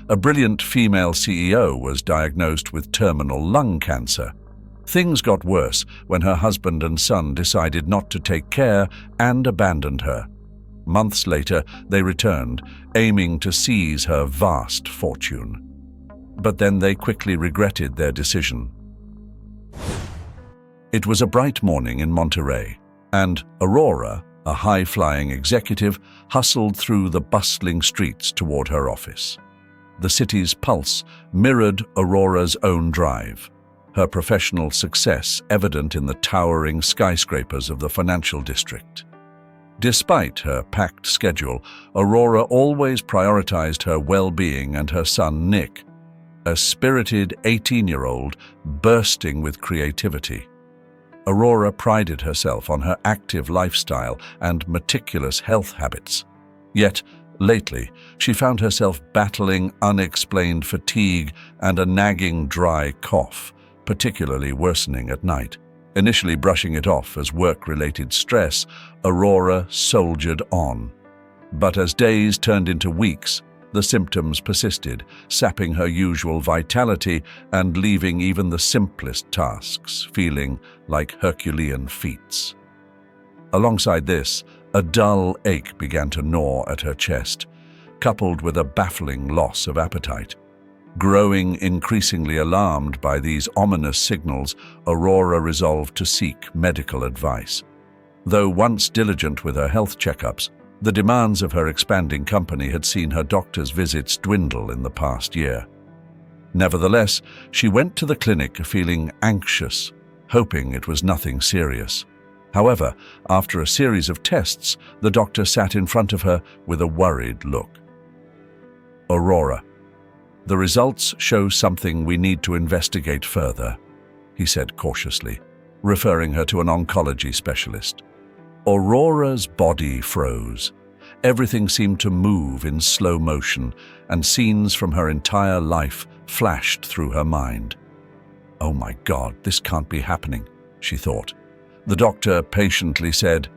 A brilliant female CEO was diagnosed with terminal lung cancer. Things got worse when her husband and son decided not to take care and abandoned her. Months later, they returned, aiming to seize her vast fortune. But then they quickly regretted their decision. It was a bright morning in Monterey, and Aurora, a high-flying executive, hustled through the bustling streets toward her office. The city's pulse mirrored Aurora's own drive, her professional success evident in the towering skyscrapers of the financial district. Despite her packed schedule, Aurora always prioritized her well-being and her son Nick, a spirited 18-year-old bursting with creativity. Aurora prided herself on her active lifestyle and meticulous health habits. Yet, lately, she found herself battling unexplained fatigue and a nagging dry cough, particularly worsening at night. Initially brushing it off as work-related stress, Aurora soldiered on. But as days turned into weeks, the symptoms persisted, sapping her usual vitality and leaving even the simplest tasks feeling like Herculean feats. Alongside this, a dull ache began to gnaw at her chest, coupled with a baffling loss of appetite. Growing increasingly alarmed by these ominous signals, Aurora resolved to seek medical advice. Though once diligent with her health checkups, the demands of her expanding company had seen her doctor's visits dwindle in the past year. Nevertheless, she went to the clinic feeling anxious, hoping it was nothing serious. However, after a series of tests, the doctor sat in front of her with a worried look. "Aurora, the results show something we need to investigate further," he said cautiously, referring her to an oncology specialist. Aurora's body froze. Everything seemed to move in slow motion, and scenes from her entire life flashed through her mind. "Oh my God, this can't be happening," she thought. The doctor patiently said,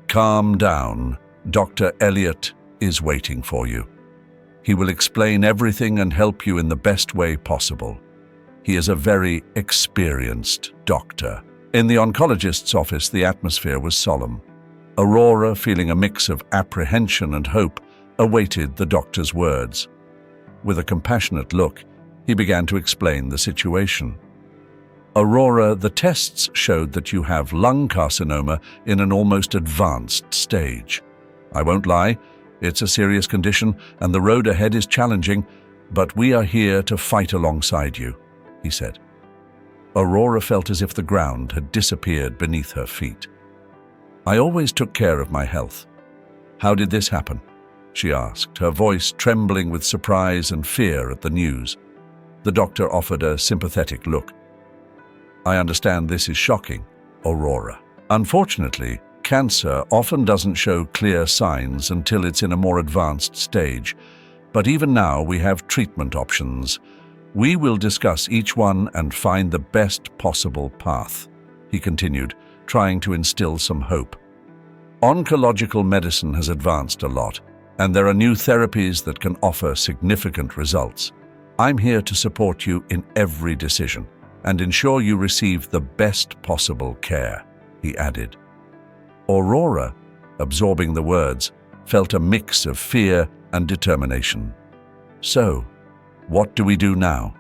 "Calm down. Dr. Elliot is waiting for you. He will explain everything and help you in the best way possible. He is a very experienced doctor." In the oncologist's office, the atmosphere was solemn. Aurora, feeling a mix of apprehension and hope, awaited the doctor's words. With a compassionate look, he began to explain the situation. "Aurora, the tests showed that you have lung carcinoma in an almost advanced stage. I won't lie, it's a serious condition and the road ahead is challenging, but we are here to fight alongside you," he said. Aurora felt as if the ground had disappeared beneath her feet. "I always took care of my health. How did this happen?" she asked, her voice trembling with surprise and fear at the news. The doctor offered a sympathetic look. "I understand this is shocking, Aurora. Unfortunately, cancer often doesn't show clear signs until it's in a more advanced stage. But even now, we have treatment options. We will discuss each one and find the best possible path," he continued, trying to instill some hope. "Oncological medicine has advanced a lot, and there are new therapies that can offer significant results. I'm here to support you in every decision and ensure you receive the best possible care," he added. Aurora, absorbing the words, felt a mix of fear and determination. "So, what do we do now?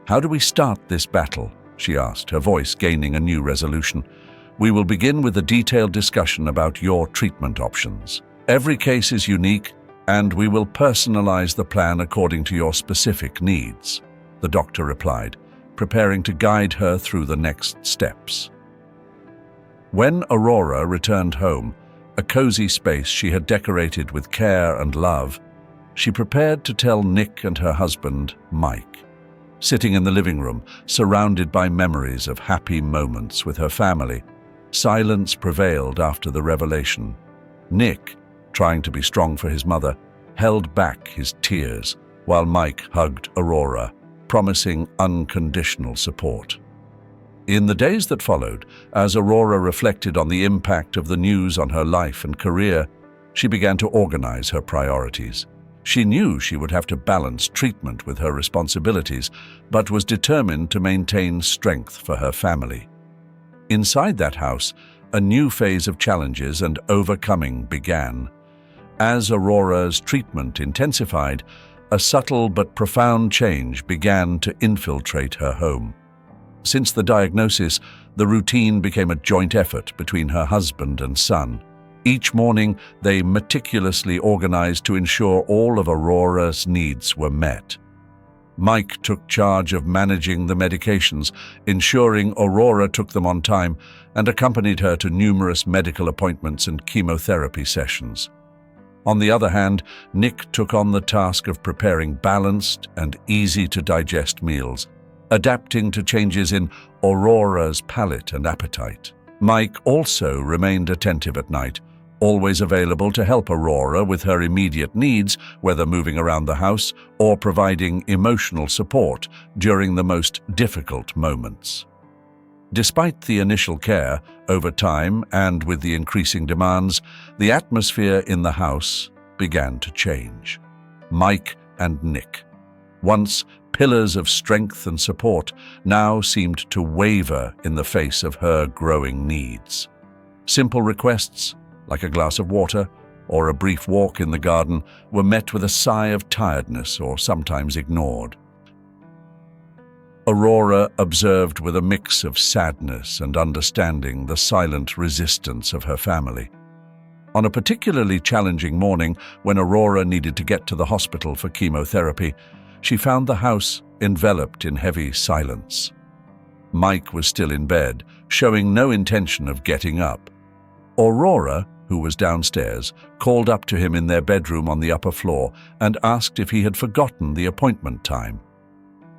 How do we start this battle?" she asked, her voice gaining a new resolution. "We will begin with a detailed discussion about your treatment options. Every case is unique, and we will personalize the plan according to your specific needs," the doctor replied, preparing to guide her through the next steps. When Aurora returned home, a cozy space she had decorated with care and love, she prepared to tell Nick and her husband, Mike. Sitting in the living room, surrounded by memories of happy moments with her family, silence prevailed after the revelation. Nick, trying to be strong for his mother, held back his tears, while Mike hugged Aurora, promising unconditional support. In the days that followed, as Aurora reflected on the impact of the news on her life and career, she began to organize her priorities. She knew she would have to balance treatment with her responsibilities, but was determined to maintain strength for her family. Inside that house, a new phase of challenges and overcoming began. As Aurora's treatment intensified, a subtle but profound change began to infiltrate her home. Since the diagnosis, the routine became a joint effort between her husband and son. Each morning, they meticulously organized to ensure all of Aurora's needs were met. Mike took charge of managing the medications, ensuring Aurora took them on time, and accompanied her to numerous medical appointments and chemotherapy sessions. On the other hand, Nick took on the task of preparing balanced and easy-to-digest meals, adapting to changes in Aurora's palate and appetite. Mike also remained attentive at night, always available to help Aurora with her immediate needs, whether moving around the house or providing emotional support during the most difficult moments. Despite the initial care, over time and with the increasing demands, the atmosphere in the house began to change. Mike and Nick, once pillars of strength and support, now seemed to waver in the face of her growing needs. Simple requests, like a glass of water or a brief walk in the garden, were met with a sigh of tiredness or sometimes ignored. Aurora observed with a mix of sadness and understanding the silent resistance of her family. On a particularly challenging morning, when Aurora needed to get to the hospital for chemotherapy, she found the house enveloped in heavy silence. Mike was still in bed, showing no intention of getting up. Aurora, who was downstairs, called up to him in their bedroom on the upper floor and asked if he had forgotten the appointment time.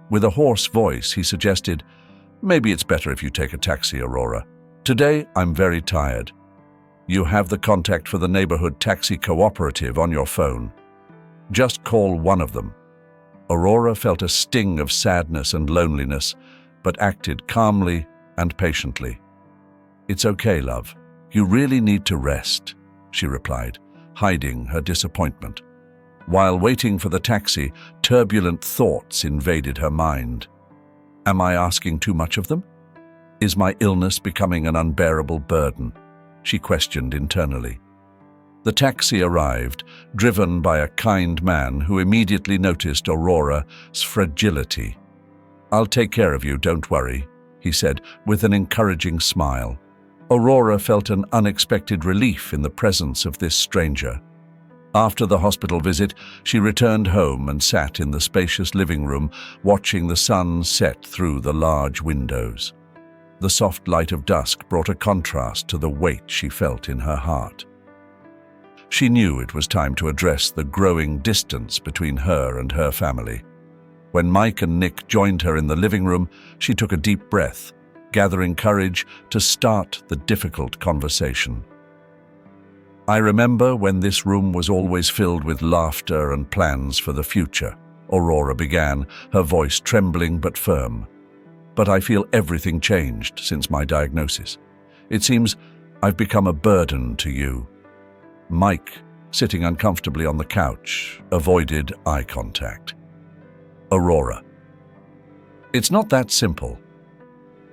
With a hoarse voice, he suggested, "Maybe it's better if you take a taxi, Aurora. Today, I'm very tired. You have the contact for the neighborhood taxi cooperative on your phone. Just call one of them." Aurora felt a sting of sadness and loneliness, but acted calmly and patiently. "It's okay, love. You really need to rest," she replied, hiding her disappointment. While waiting for the taxi, turbulent thoughts invaded her mind. Am I asking too much of them? Is my illness becoming an unbearable burden? She questioned internally. The taxi arrived, driven by a kind man who immediately noticed Aurora's fragility. "I'll take care of you, don't worry," he said with an encouraging smile. Aurora felt an unexpected relief in the presence of this stranger. After the hospital visit, she returned home and sat in the spacious living room, watching the sun set through the large windows. The soft light of dusk brought a contrast to the weight she felt in her heart. She knew it was time to address the growing distance between her and her family. When Mike and Nick joined her in the living room, she took a deep breath, gathering courage to start the difficult conversation. "I remember when this room was always filled with laughter and plans for the future," Aurora began, her voice trembling but firm. "But I feel everything changed since my diagnosis. It seems I've become a burden to you." Mike, sitting uncomfortably on the couch, avoided eye contact. Aurora: "It's not that simple.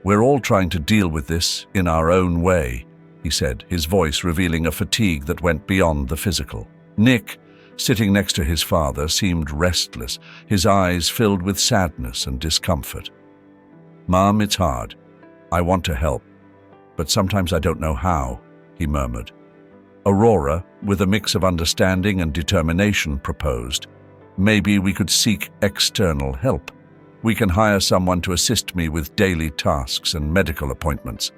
We're all trying to deal with this in our own way," he said, his voice revealing a fatigue that went beyond the physical. Nick, sitting next to his father, seemed restless, his eyes filled with sadness and discomfort. "Mom, it's hard. I want to help, but sometimes I don't know how," he murmured. Aurora, with a mix of understanding and determination, proposed, "Maybe we could seek external help. We can hire someone to assist me with daily tasks and medical appointments.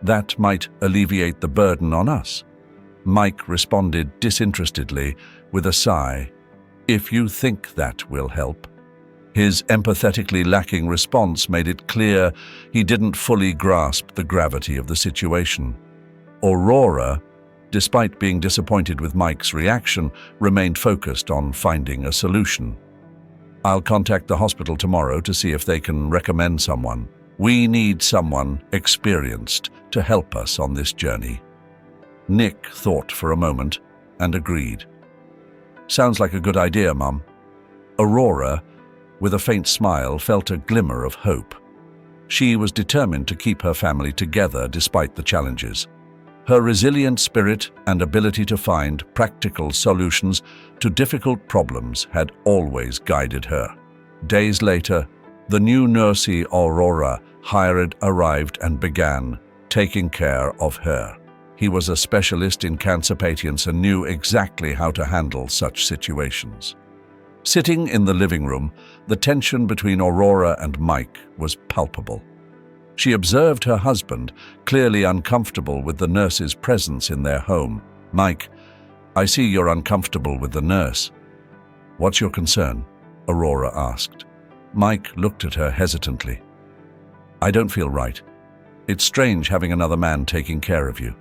That might alleviate the burden on us." Mike responded disinterestedly with a sigh, "If you think that will help." His empathetically lacking response made it clear he didn't fully grasp the gravity of the situation. Aurora, despite being disappointed with Mike's reaction, remained focused on finding a solution. "I'll contact the hospital tomorrow to see if they can recommend someone. We need someone experienced to help us on this journey." Nick thought for a moment and agreed. Sounds like a good idea, Mum. Aurora, with a faint smile, felt a glimmer of hope. She was determined to keep her family together despite the challenges. Her resilient spirit and ability to find practical solutions to difficult problems had always guided her. Days later, the new nurse Aurora hired arrived and began taking care of her. He was a specialist in cancer patients and knew exactly how to handle such situations. Sitting in the living room, the tension between Aurora and Mike was palpable. She observed her husband, clearly uncomfortable with the nurse's presence in their home. "Mike, I see you're uncomfortable with the nurse. What's your concern?" Aurora asked. Mike looked at her hesitantly. "I don't feel right. It's strange having another man taking care of you."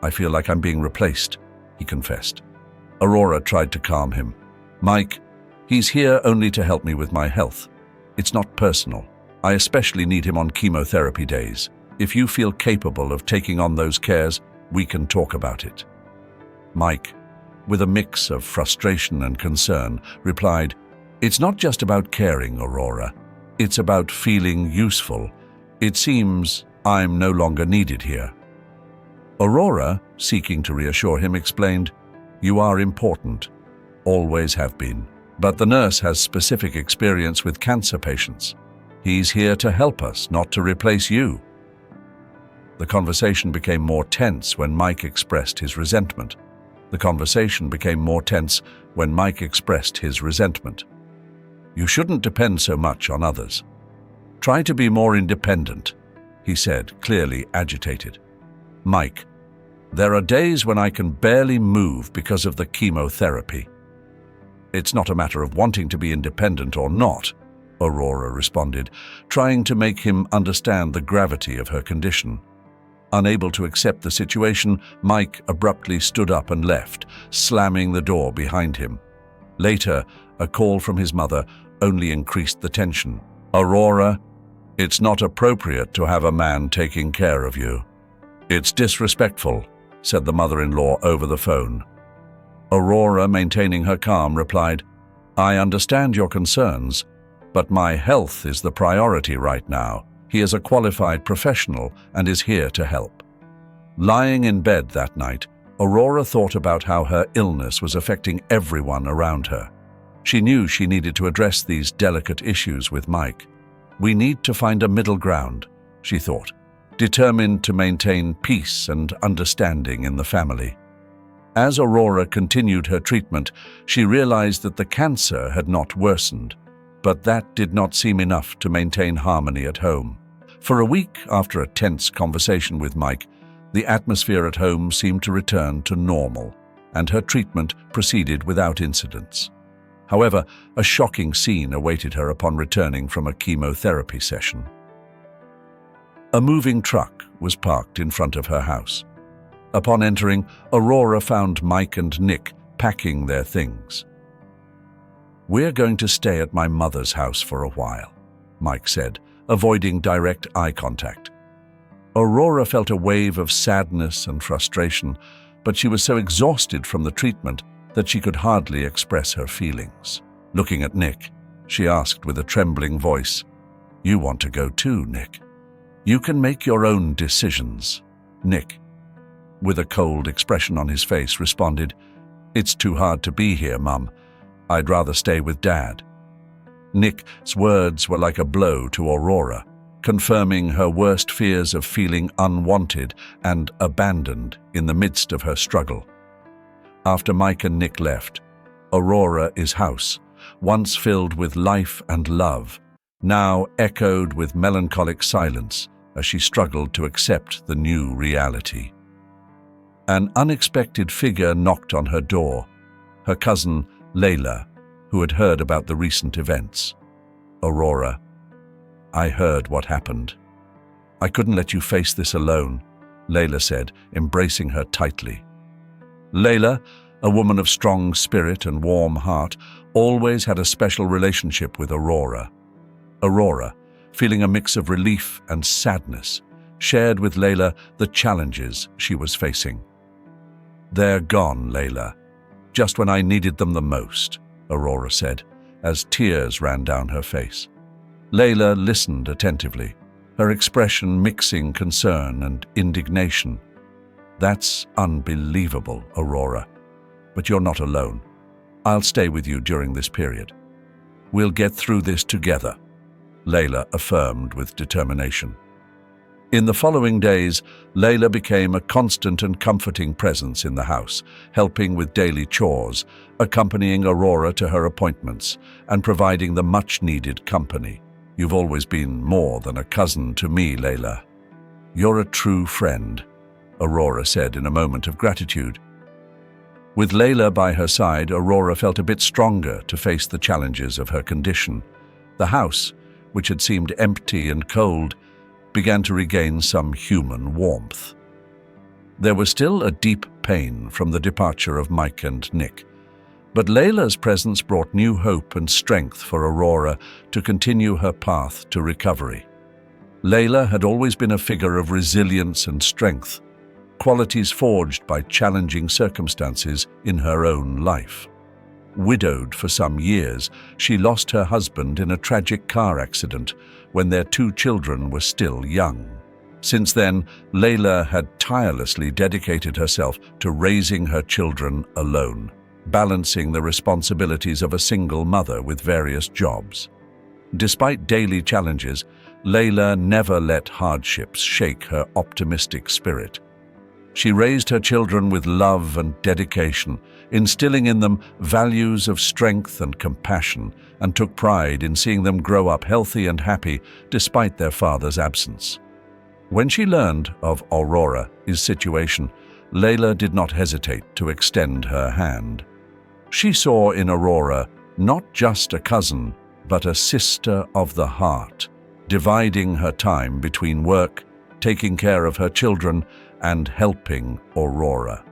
"I feel like I'm being replaced," he confessed. Aurora tried to calm him. "Mike, he's here only to help me with my health. It's not personal. I especially need him on chemotherapy days. If you feel capable of taking on those cares, we can talk about it." Mike, with a mix of frustration and concern, replied, "It's not just about caring, Aurora. It's about feeling useful. It seems I'm no longer needed here." Aurora, seeking to reassure him, explained, "You are important, always have been. But the nurse has specific experience with cancer patients. He's here to help us, not to replace you." The conversation became more tense when Mike expressed his resentment. "You shouldn't depend so much on others. Try to be more independent," he said, clearly agitated. "Mike, there are days when I can barely move because of the chemotherapy." "It's not a matter of wanting to be independent or not," Aurora responded, trying to make him understand the gravity of her condition. Unable to accept the situation, Mike abruptly stood up and left, slamming the door behind him. Later, a call from his mother only increased the tension. "Aurora, it's not appropriate to have a man taking care of you." "It's disrespectful," said the mother-in-law over the phone. Aurora, maintaining her calm, replied, "I understand your concerns, but my health is the priority right now. He is a qualified professional and is here to help." Lying in bed that night, Aurora thought about how her illness was affecting everyone around her. She knew she needed to address these delicate issues with Mike. "We need to find a middle ground," she thought, determined to maintain peace and understanding in the family. As Aurora continued her treatment, she realized that the cancer had not worsened, but that did not seem enough to maintain harmony at home. For a week after a tense conversation with Mike, the atmosphere at home seemed to return to normal, and her treatment proceeded without incidents. However, a shocking scene awaited her upon returning from a chemotherapy session. A moving truck was parked in front of her house. Upon entering, Aurora found Mike and Nick packing their things. "We're going to stay at my mother's house for a while," Mike said, avoiding direct eye contact. Aurora felt a wave of sadness and frustration, but she was so exhausted from the treatment that she could hardly express her feelings. Looking at Nick, she asked with a trembling voice, "You want to go too, Nick? You can make your own decisions." Nick, with a cold expression on his face, responded, "It's too hard to be here, Mum. I'd rather stay with Dad." Nick's words were like a blow to Aurora, confirming her worst fears of feeling unwanted and abandoned in the midst of her struggle. After Mike and Nick left, Aurora's house, once filled with life and love, now echoed with melancholic silence as she struggled to accept the new reality. An unexpected figure knocked on her door, her cousin Layla, who had heard about the recent events. "Aurora, I heard what happened. I couldn't let you face this alone," Layla said, embracing her tightly. Layla, a woman of strong spirit and warm heart, always had a special relationship with Aurora. Aurora, feeling a mix of relief and sadness, shared with Layla the challenges she was facing. "They're gone, Layla. just when I needed them the most," Aurora said, as tears ran down her face. Layla listened attentively, her expression mixing concern and indignation. "That's unbelievable, Aurora. But you're not alone. I'll stay with you during this period. We'll get through this together," Layla affirmed with determination. In the following days, Layla became a constant and comforting presence in the house, helping with daily chores, accompanying Aurora to her appointments, and providing the much-needed company. "You've always been more than a cousin to me, Layla. You're a true friend," Aurora said in a moment of gratitude. With Layla by her side, Aurora felt a bit stronger to face the challenges of her condition. The house, which had seemed empty and cold, began to regain some human warmth. There was still a deep pain from the departure of Mike and Nick, but Layla's presence brought new hope and strength for Aurora to continue her path to recovery. Layla had always been a figure of resilience and strength, qualities forged by challenging circumstances in her own life. Widowed for some years, she lost her husband in a tragic car accident when their 2 children were still young. Since then, Layla had tirelessly dedicated herself to raising her children alone, balancing the responsibilities of a single mother with various jobs. Despite daily challenges, Layla never let hardships shake her optimistic spirit. She raised her children with love and dedication, instilling in them values of strength and compassion, and took pride in seeing them grow up healthy and happy despite their father's absence. When she learned of Aurora's situation, Layla did not hesitate to extend her hand. She saw in Aurora not just a cousin, but a sister of the heart, dividing her time between work, taking care of her children, and helping Aurora.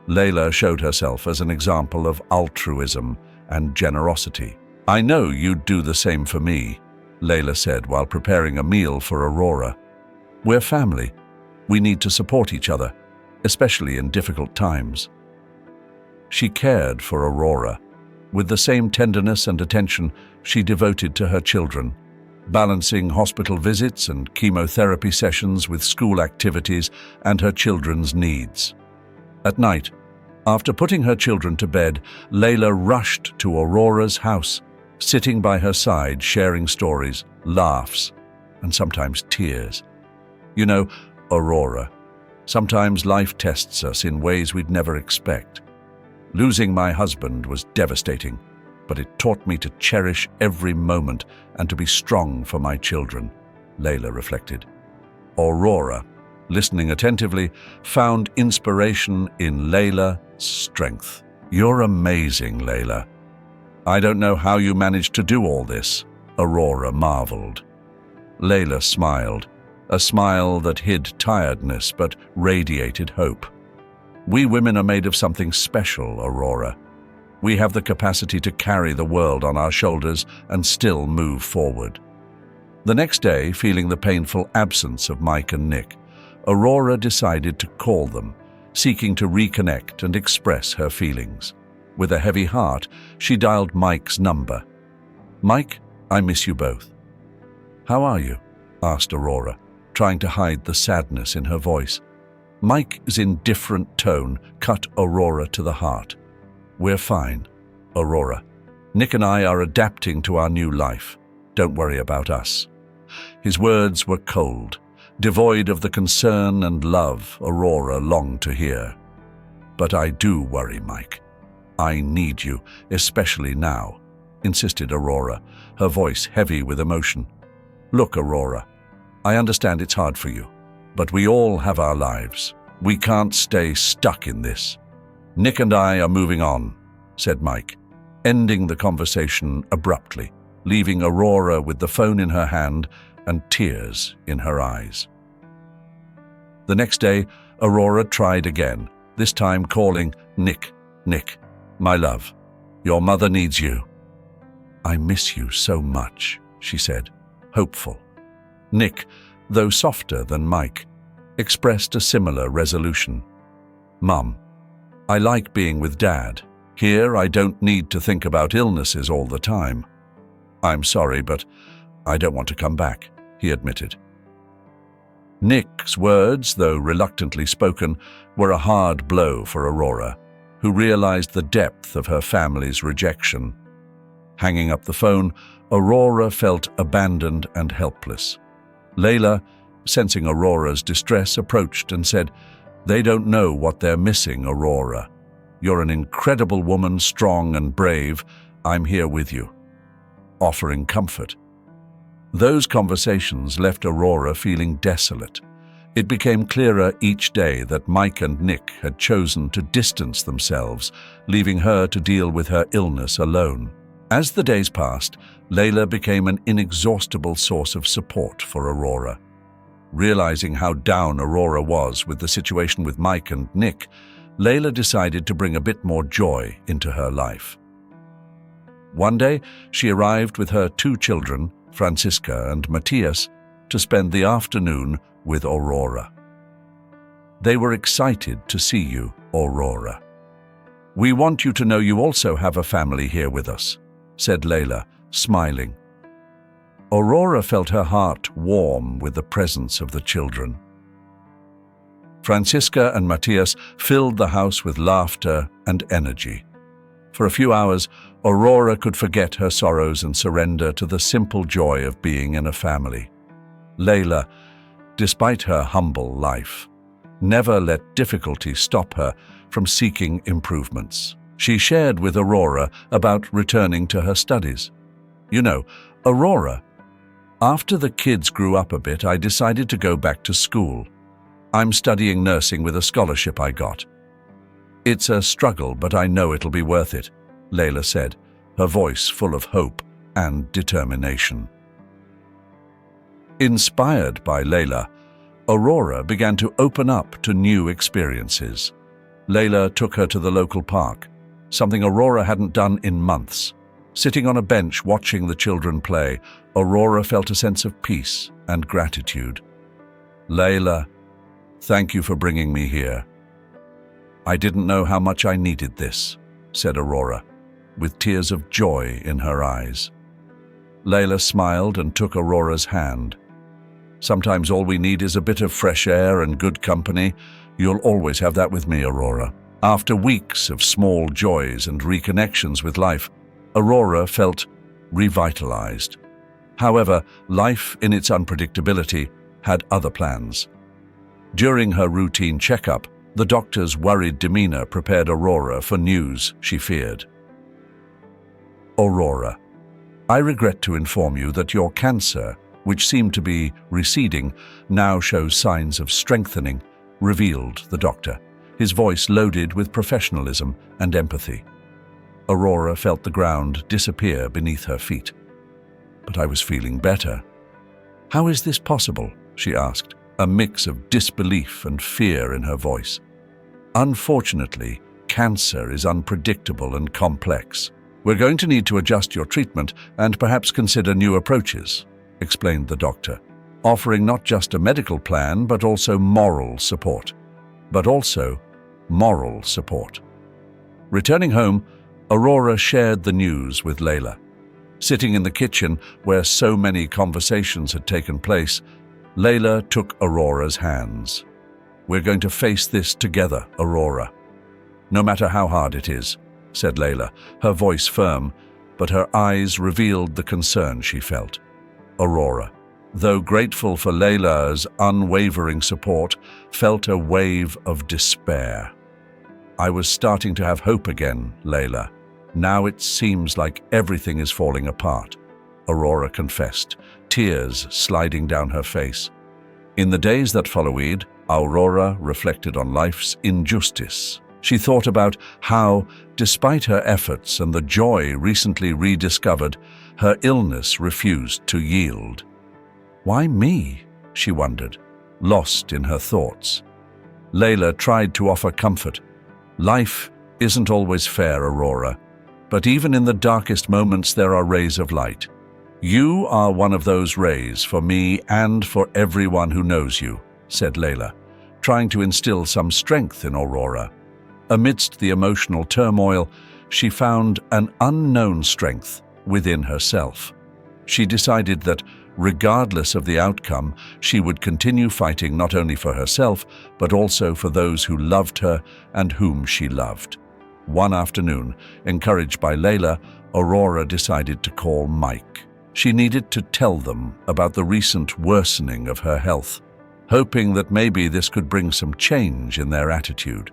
Layla showed herself as an example of altruism and generosity. "I know you'd do the same for me," Layla said while preparing a meal for Aurora. "We're family. We need to support each other, especially in difficult times." She cared for Aurora with the same tenderness and attention she devoted to her children, balancing hospital visits and chemotherapy sessions with school activities and her children's needs. At night, after putting her children to bed, Layla rushed to Aurora's house, sitting by her side, sharing stories, laughs, and sometimes tears. "You know, Aurora, sometimes life tests us in ways we'd never expect. Losing my husband was devastating, but it taught me to cherish every moment and to be strong for my children," Layla reflected. Aurora, listening attentively, found inspiration in Layla's strength. "You're amazing, Layla. I don't know how you managed to do all this," Aurora marveled. Layla smiled, a smile that hid tiredness but radiated hope. "We women are made of something special, Aurora. We have the capacity to carry the world on our shoulders and still move forward." The next day, feeling the painful absence of Mike and Nick, Aurora decided to call them, seeking to reconnect and express her feelings. With a heavy heart, she dialed Mike's number. "Mike, I miss you both." "How are you?" asked Aurora, trying to hide the sadness in her voice. Mike's indifferent tone cut Aurora to the heart. "We're fine, Aurora. Nick and I are adapting to our new life. Don't worry about us." His words were cold, devoid of the concern and love Aurora longed to hear. "But I do worry, Mike. I need you, especially now," insisted Aurora, her voice heavy with emotion. "Look, Aurora, I understand it's hard for you, but we all have our lives. We can't stay stuck in this. Nick and I are moving on," said Mike, ending the conversation abruptly, leaving Aurora with the phone in her hand and tears in her eyes. The next day, Aurora tried again, this time calling Nick. "Nick, my love, your mother needs you." "I miss you so much," she said, hopeful. Nick, though softer than Mike, expressed a similar resolution. "Mum, I like being with Dad, Here, I don't need to think about illnesses all the time. I'm sorry, but I don't want to come back, he admitted. Nick's words, though reluctantly spoken, were a hard blow for Aurora, who realized the depth of her family's rejection. Hanging up the phone, Aurora felt abandoned and helpless. Layla, sensing Aurora's distress, approached and said, "They don't know what they're missing, Aurora. You're an incredible woman, strong and brave. I'm here with you," offering comfort. Those conversations left Aurora feeling desolate. It became clearer each day that Mike and Nick had chosen to distance themselves, leaving her to deal with her illness alone. As the days passed, Layla became an inexhaustible source of support for Aurora. Realizing how down Aurora was with the situation with Mike and Nick, Layla decided to bring a bit more joy into her life. One day, she arrived with her 2 children, Francisca and Matthias, to spend the afternoon with Aurora. "They were excited to see you, Aurora. We want you to know you also have a family here with us," said Layla, smiling. Aurora felt her heart warm with the presence of the children. Francisca and Matthias filled the house with laughter and energy. For a few hours, Aurora could forget her sorrows and surrender to the simple joy of being in a family. Layla, despite her humble life, never let difficulty stop her from seeking improvements. She shared with Aurora about returning to her studies. "You know, Aurora, after the kids grew up a bit, I decided to go back to school. I'm studying nursing with a scholarship I got. It's a struggle, but I know it'll be worth it," Layla said, her voice full of hope and determination. Inspired by Layla, Aurora began to open up to new experiences. Layla took her to the local park, something Aurora hadn't done in months. Sitting on a bench watching the children play, Aurora felt a sense of peace and gratitude. "Layla, thank you for bringing me here. I didn't know how much I needed this," said Aurora, with tears of joy in her eyes. Layla smiled and took Aurora's hand. "Sometimes all we need is a bit of fresh air and good company. You'll always have that with me, Aurora." After weeks of small joys and reconnections with life, Aurora felt revitalized. However, life in its unpredictability had other plans. During her routine checkup, the doctor's worried demeanor prepared Aurora for news she feared. "Aurora, I regret to inform you that your cancer, which seemed to be receding, now shows signs of strengthening," revealed the doctor, his voice loaded with professionalism and empathy. Aurora felt the ground disappear beneath her feet. "But I was feeling better." "How is this possible?" she asked, a mix of disbelief and fear in her voice. "Unfortunately, cancer is unpredictable and complex. We're going to need to adjust your treatment and perhaps consider new approaches," explained the doctor, offering not just a medical plan but also moral support. Returning home, Aurora shared the news with Layla. Sitting in the kitchen where so many conversations had taken place, Layla took Aurora's hands. "We're going to face this together, Aurora. No matter how hard it is," said Layla, her voice firm, but her eyes revealed the concern she felt. Aurora, though grateful for Layla's unwavering support, felt a wave of despair. "I was starting to have hope again, Layla. Now it seems like everything is falling apart," Aurora confessed, tears sliding down her face. In the days that followed, Aurora reflected on life's injustice. She thought about how, despite her efforts and the joy recently rediscovered, her illness refused to yield. "Why me?" she wondered, lost in her thoughts. Layla tried to offer comfort. "Life isn't always fair, Aurora, but even in the darkest moments there are rays of light. You are one of those rays for me and for everyone who knows you," said Layla, trying to instill some strength in Aurora. Amidst the emotional turmoil, she found an unknown strength within herself. She decided that, regardless of the outcome, she would continue fighting not only for herself, but also for those who loved her and whom she loved. One afternoon, encouraged by Layla, Aurora decided to call Mike. She needed to tell them about the recent worsening of her health, hoping that maybe this could bring some change in their attitude.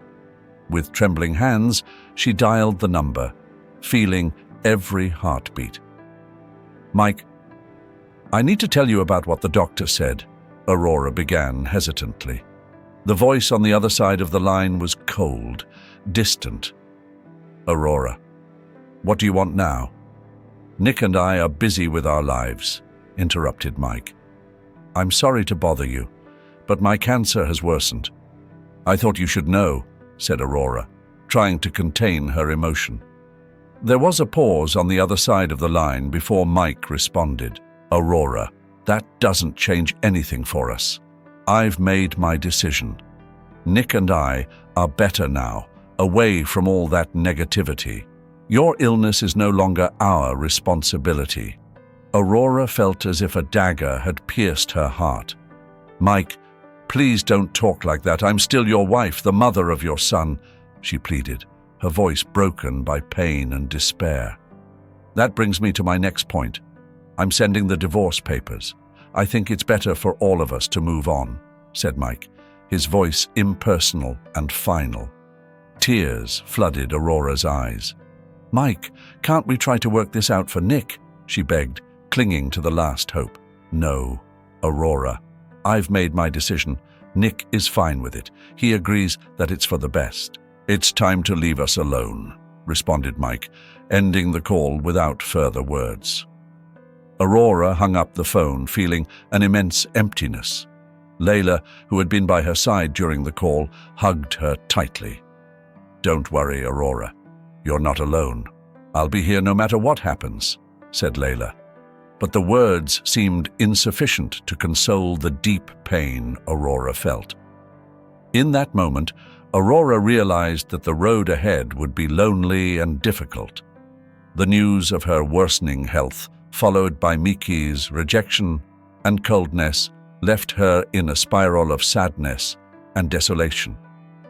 With trembling hands, she dialed the number, feeling every heartbeat. "Mike, I need to tell you about what the doctor said," Aurora began hesitantly. The voice on the other side of the line was cold, distant. "Aurora, what do you want now?" "Nick and I are busy with our lives," interrupted Mike. "I'm sorry to bother you, but my cancer has worsened." "I thought you should know," said Aurora, trying to contain her emotion. There was a pause on the other side of the line before Mike responded. "Aurora, that doesn't change anything for us. I've made my decision. Nick and I are better now, away from all that negativity. Your illness is no longer our responsibility." Aurora felt as if a dagger had pierced her heart. "Mike, please don't talk like that. I'm still your wife, the mother of your son," she pleaded, her voice broken by pain and despair. "That brings me to my next point. I'm sending the divorce papers. I think it's better for all of us to move on," said Mike, his voice impersonal and final. Tears flooded Aurora's eyes. "Mike, can't we try to work this out for Nick?" she begged, clinging to the last hope. "No, Aurora. I've made my decision. Nick is fine with it. He agrees that it's for the best." "It's time to leave us alone," responded Mike, ending the call without further words. Aurora hung up the phone, feeling an immense emptiness. Layla, who had been by her side during the call, hugged her tightly. "Don't worry, Aurora. You're not alone. I'll be here no matter what happens," said Layla. But the words seemed insufficient to console the deep pain Aurora felt. In that moment, Aurora realized that the road ahead would be lonely and difficult. The news of her worsening health, followed by Miki's rejection and coldness, left her in a spiral of sadness and desolation.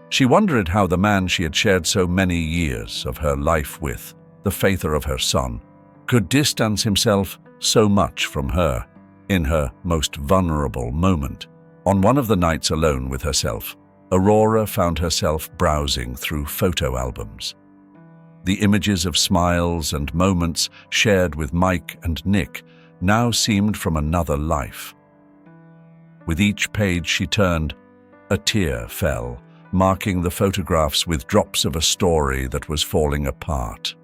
She wondered how the man she had shared so many years of her life with, the father of her son, could distance himself so much from her in her most vulnerable moment. On one of the nights alone with herself, Aurora found herself browsing through photo albums. The images of smiles and moments shared with Mike and Nick now seemed from another life. With each page she turned, a tear fell, marking the photographs with drops of a story that was falling apart.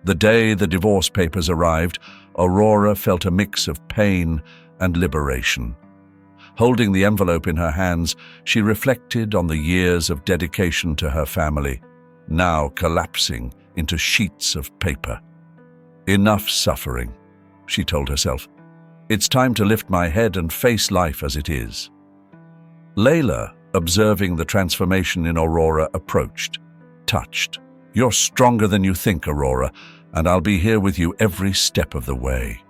The day the divorce papers arrived, Aurora felt a mix of pain and liberation. Holding the envelope in her hands, she reflected on the years of dedication to her family, now collapsing into sheets of paper. "Enough suffering," she told herself. "It's time to lift my head and face life as it is." Layla, observing the transformation in Aurora, approached, touched. "You're stronger than you think, Aurora, and I'll be here with you every step of the way."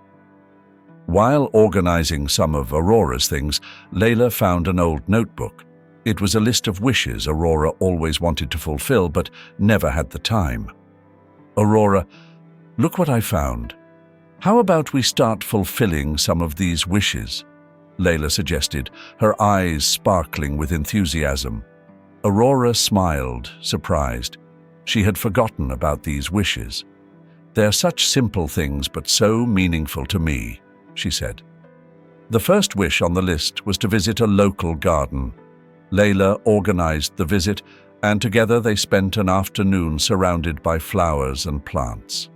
While organizing some of Aurora's things, Layla found an old notebook. It was a list of wishes Aurora always wanted to fulfill but never had the time. "Aurora, look what I found. How about we start fulfilling some of these wishes?" Layla suggested, her eyes sparkling with enthusiasm. Aurora smiled, surprised. She had forgotten about these wishes. "They're such simple things but so meaningful to me," she said. The first wish on the list was to visit a local garden. Layla organized the visit, and together they spent an afternoon surrounded by flowers and plants.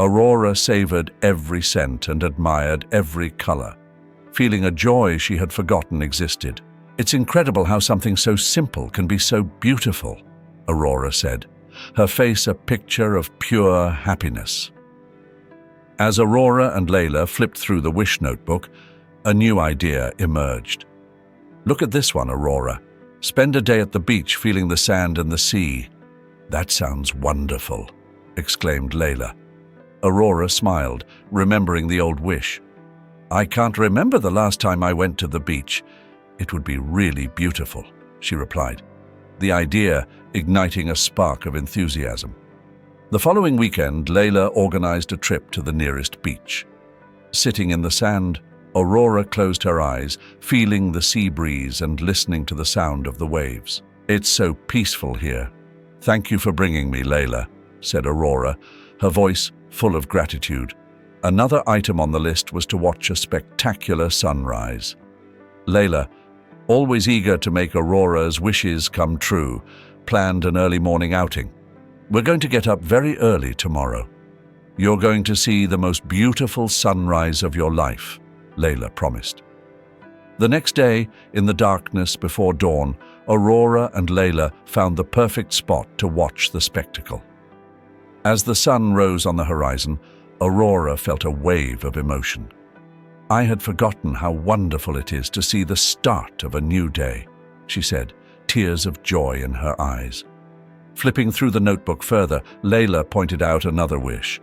Aurora savored every scent and admired every color, feeling a joy she had forgotten existed. "It's incredible how something so simple can be so beautiful," Aurora said, her face a picture of pure happiness. As Aurora and Layla flipped through the wish notebook, a new idea emerged. "Look at this one, Aurora. Spend a day at the beach feeling the sand and the sea." "That sounds wonderful," exclaimed Layla. Aurora smiled, remembering the old wish. I can't remember the last time I went to the beach. It would be really beautiful, she replied, the idea igniting a spark of enthusiasm. The following weekend, Layla organized a trip to the nearest beach. Sitting in the sand, Aurora closed her eyes, feeling the sea breeze and listening to the sound of the waves. It's so peaceful here. Thank you for bringing me, Layla, said Aurora, her voice full of gratitude. Another item on the list was to watch a spectacular sunrise. Layla, always eager to make Aurora's wishes come true, planned an early morning outing. We're going to get up very early tomorrow. You're going to see the most beautiful sunrise of your life, Layla promised. The next day, in the darkness before dawn, Aurora and Layla found the perfect spot to watch the spectacle. As the sun rose on the horizon, Aurora felt a wave of emotion. I had forgotten how wonderful it is to see the start of a new day, she said, tears of joy in her eyes. Flipping through the notebook further, Layla pointed out another wish.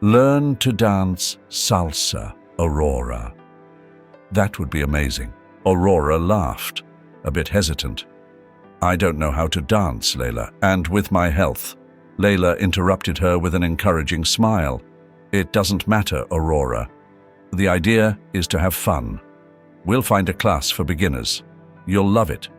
Learn to dance salsa, Aurora. That would be amazing. Aurora laughed, a bit hesitant. I don't know how to dance, Layla, and with my health. Layla interrupted her with an encouraging smile. It doesn't matter, Aurora. The idea is to have fun. We'll find a class for beginners. You'll love it.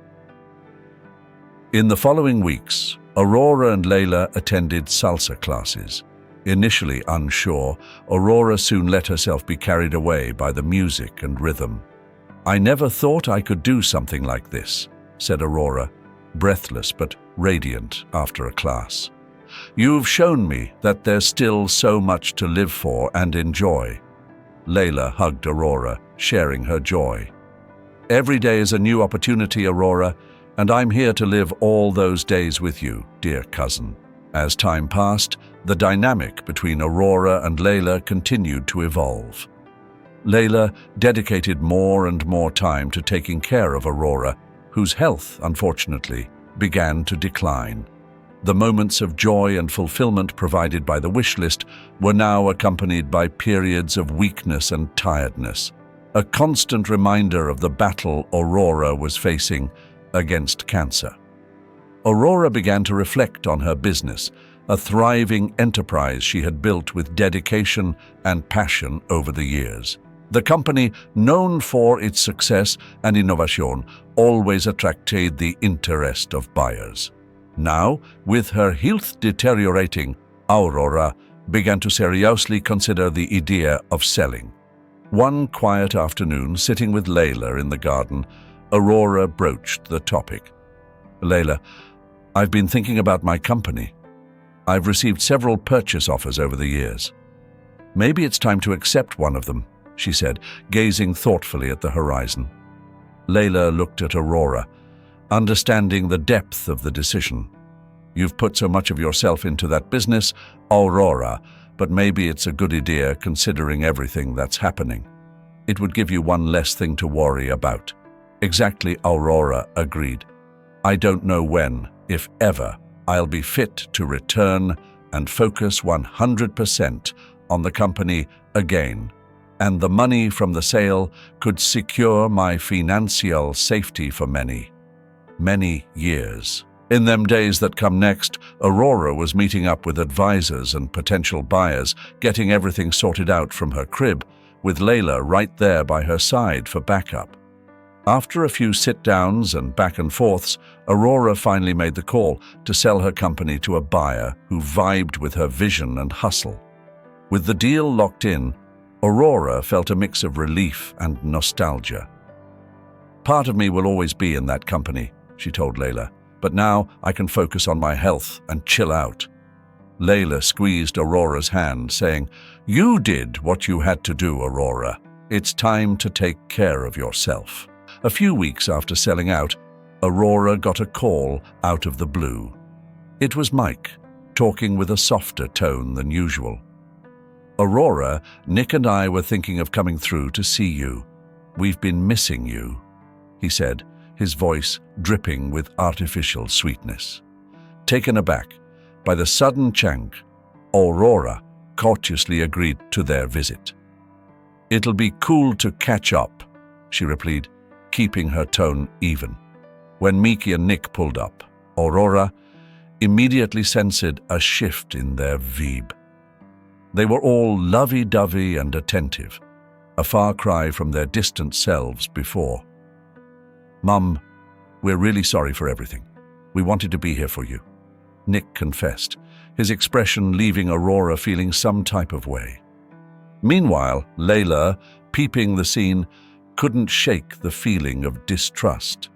In the following weeks, Aurora and Layla attended salsa classes. Initially unsure, Aurora soon let herself be carried away by the music and rhythm. I never thought I could do something like this, said Aurora, breathless but radiant after a class. You've shown me that there's still so much to live for and enjoy. Layla hugged Aurora, sharing her joy. Every day is a new opportunity, Aurora, and I'm here to live all those days with you, dear cousin. As time passed, the dynamic between Aurora and Layla continued to evolve. Layla dedicated more and more time to taking care of Aurora, whose health, unfortunately, began to decline. The moments of joy and fulfillment provided by the wish list were now accompanied by periods of weakness and tiredness, a constant reminder of the battle Aurora was facing against cancer. Aurora began to reflect on her business, a thriving enterprise she had built with dedication and passion over the years. The company, known for its success and innovation, always attracted the interest of buyers. Now, with her health deteriorating, Aurora began to seriously consider the idea of selling. One quiet afternoon, sitting with Layla in the garden, Aurora broached the topic. Layla, I've been thinking about my company. I've received several purchase offers over the years. Maybe it's time to accept one of them, she said, gazing thoughtfully at the horizon. Layla looked at Aurora, understanding the depth of the decision. You've put so much of yourself into that business, Aurora, but maybe it's a good idea considering everything that's happening. It would give you one less thing to worry about. Exactly, Aurora agreed. I don't know when, if ever, I'll be fit to return and focus 100% on the company again, and the money from the sale could secure my financial safety for many years. In them days that come next, Aurora was meeting up with advisors and potential buyers, getting everything sorted out from her crib, with Layla right there by her side for backup. After a few sit-downs and back-and-forths, Aurora finally made the call to sell her company to a buyer who vibed with her vision and hustle. With the deal locked in, Aurora felt a mix of relief and nostalgia. Part of me will always be in that company, she told Layla, but now I can focus on my health and chill out. Layla squeezed Aurora's hand, saying, You did what you had to do, Aurora. It's time to take care of yourself. A few weeks after selling out, Aurora got a call out of the blue. It was Mike, talking with a softer tone than usual. Aurora, Nick and I were thinking of coming through to see you. We've been missing you, he said, his voice dripping with artificial sweetness. Taken aback by the sudden change, Aurora courteously agreed to their visit. "It'll be cool to catch up," she replied, keeping her tone even. When Miki and Nick pulled up, Aurora immediately sensed a shift in their vibe. They were all lovey-dovey and attentive, a far cry from their distant selves before. "Mum, we're really sorry for everything. We wanted to be here for you," Nick confessed, his expression leaving Aurora feeling some type of way. Meanwhile, Layla, peeping the scene, couldn't shake the feeling of distrust.